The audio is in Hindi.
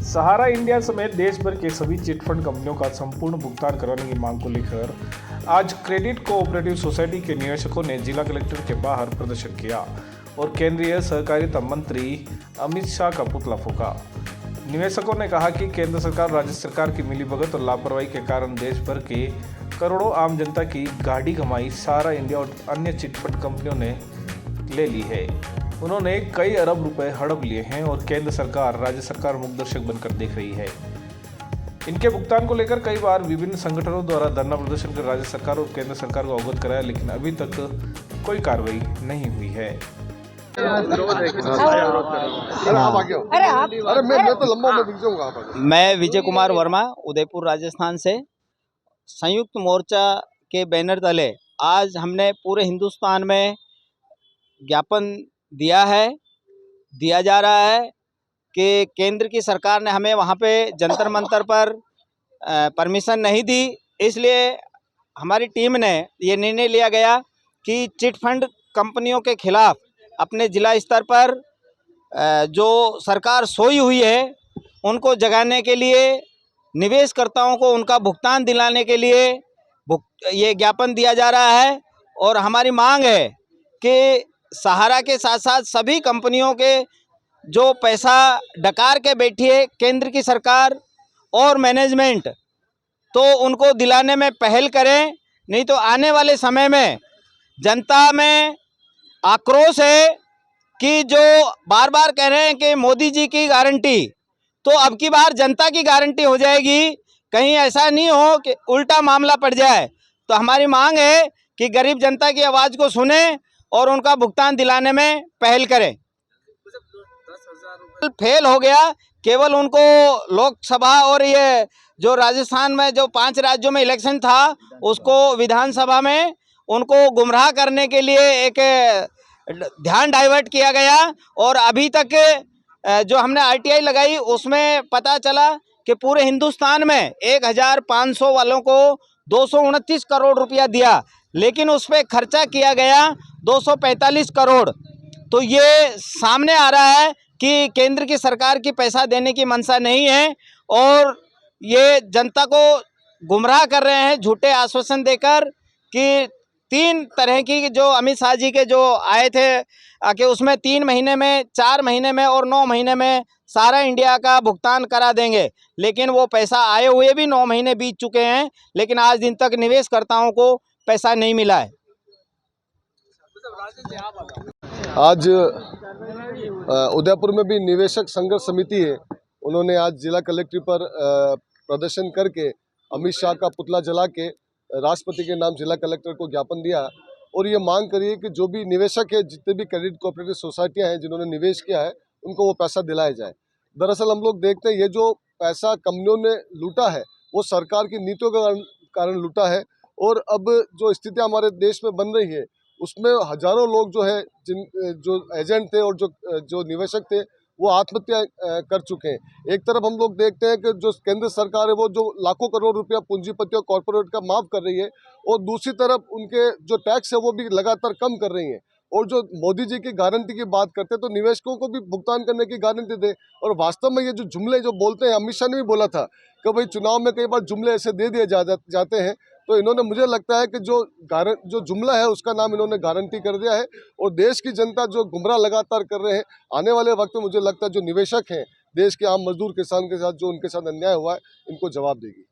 सहारा इंडिया समेत देश भर के सभी चिटफंड कंपनियों का संपूर्ण भुगतान कराने की मांग को लेकर आज क्रेडिट कोऑपरेटिव सोसाइटी के निवेशकों ने जिला कलेक्टर के बाहर प्रदर्शन किया और केंद्रीय सहकारिता मंत्री अमित शाह का पुतला फूंका। निवेशकों ने कहा कि केंद्र सरकार राज्य सरकार की मिलीभगत और लापरवाही के कारण देश भर के करोड़ों आम जनता की गाढ़ी कमाई सहारा इंडिया और अन्य चिटफंड कंपनियों ने ले ली है। उन्होंने कई अरब रुपए हड़प लिए हैं और केंद्र सरकार राज्य सरकार मुखदर्शक बनकर देख रही है। इनके भुगतान को लेकर कई बार विभिन्न संगठनों द्वारा धरना प्रदर्शन कर राज्य सरकार और केंद्र सरकार को अवगत कराया, लेकिन अभी तक कोई कार्रवाई नहीं हुई है। मैं विजय कुमार वर्मा उदयपुर राजस्थान से संयुक्त मोर्चा के बैनर तले आज हमने पूरे हिंदुस्तान में ज्ञापन दिया जा रहा है कि केंद्र की सरकार ने हमें वहाँ पे जंतर मंतर पर परमिशन नहीं दी। इसलिए हमारी टीम ने ये निर्णय लिया गया कि चिटफंड कंपनियों के खिलाफ अपने जिला स्तर पर जो सरकार सोई हुई है उनको जगाने के लिए, निवेशकर्ताओं को उनका भुगतान दिलाने के लिए ये ज्ञापन दिया जा रहा है। और हमारी मांग है कि सहारा के साथ साथ सभी कंपनियों के जो पैसा डकार के बैठी है केंद्र की सरकार और मैनेजमेंट, तो उनको दिलाने में पहल करें। नहीं तो आने वाले समय में जनता में आक्रोश है कि जो बार बार कह रहे हैं कि मोदी जी की गारंटी, तो अब की बार जनता की गारंटी हो जाएगी। कहीं ऐसा नहीं हो कि उल्टा मामला पड़ जाए। तो हमारी मांग है कि गरीब जनता की आवाज़ को सुने और उनका भुगतान दिलाने में पहल करें। फेल हो गया, केवल उनको लोकसभा और ये जो राजस्थान में जो 5 राज्यों में इलेक्शन था उसको विधानसभा में उनको गुमराह करने के लिए एक ध्यान डाइवर्ट किया गया। और अभी तक जो हमने आरटीआई लगाई उसमें पता चला कि पूरे हिंदुस्तान में 1500 वालों को 229 करोड़ रुपया दिया, लेकिन उस पर खर्चा किया गया 245 करोड़। तो ये सामने आ रहा है कि केंद्र की सरकार की पैसा देने की मंशा नहीं है और ये जनता को गुमराह कर रहे हैं झूठे आश्वासन देकर कि 3 तरह की जो अमित शाह जी के जो आए थे कि उसमें 3 महीने में, 4 महीने में और 9 महीने में सारा इंडिया का भुगतान करा देंगे। लेकिन वो पैसा आए हुए भी 9 महीने बीत चुके हैं, लेकिन आज दिन तक निवेशकर्ताओं को पैसा नहीं मिला है। आज उदयपुर में भी निवेशक संघर्ष समिति है, उन्होंने आज जिला कलेक्ट्रेट पर प्रदर्शन करके अमित शाह का पुतला जला के राष्ट्रपति के नाम जिला कलेक्टर को ज्ञापन दिया और ये मांग करी है कि जो भी निवेशक है, जितने भी क्रेडिट कोऑपरेटिव सोसाइटियां हैं जिन्होंने निवेश किया है, उनको वो पैसा दिलाया जाए। दरअसल हम लोग देखते हैं ये जो पैसा कंपनियों ने लूटा है वो सरकार की नीतियों के कारण लूटा है। और अब जो स्थितियाँ हमारे देश में बन रही है उसमें हजारों लोग जो एजेंट थे और जो निवेशक थे वो आत्महत्या कर चुके हैं। एक तरफ हम लोग देखते हैं कि जो केंद्र सरकार है वो जो लाखों करोड़ रुपया पूंजीपतियों कॉर्पोरेट का माफ कर रही है और दूसरी तरफ उनके जो टैक्स है वो भी लगातार कम कर रही है। और जो मोदी जी की गारंटी की बात करते हैं तो निवेशकों को भी भुगतान करने की गारंटी दे। और वास्तव में ये जो जुमले जो बोलते हैं, अमित शाह ने भी बोला था कि भाई चुनाव में कई बार जुमले ऐसे दे दिए जाते हैं, तो इन्होंने, मुझे लगता है कि जो जुमला है उसका नाम इन्होंने गारंटी कर दिया है। और देश की जनता जो गुमराह लगातार कर रहे हैं, आने वाले वक्त में मुझे लगता है जो निवेशक हैं, देश के आम मजदूर किसान के साथ जो उनके साथ अन्याय हुआ है, इनको जवाब देगी।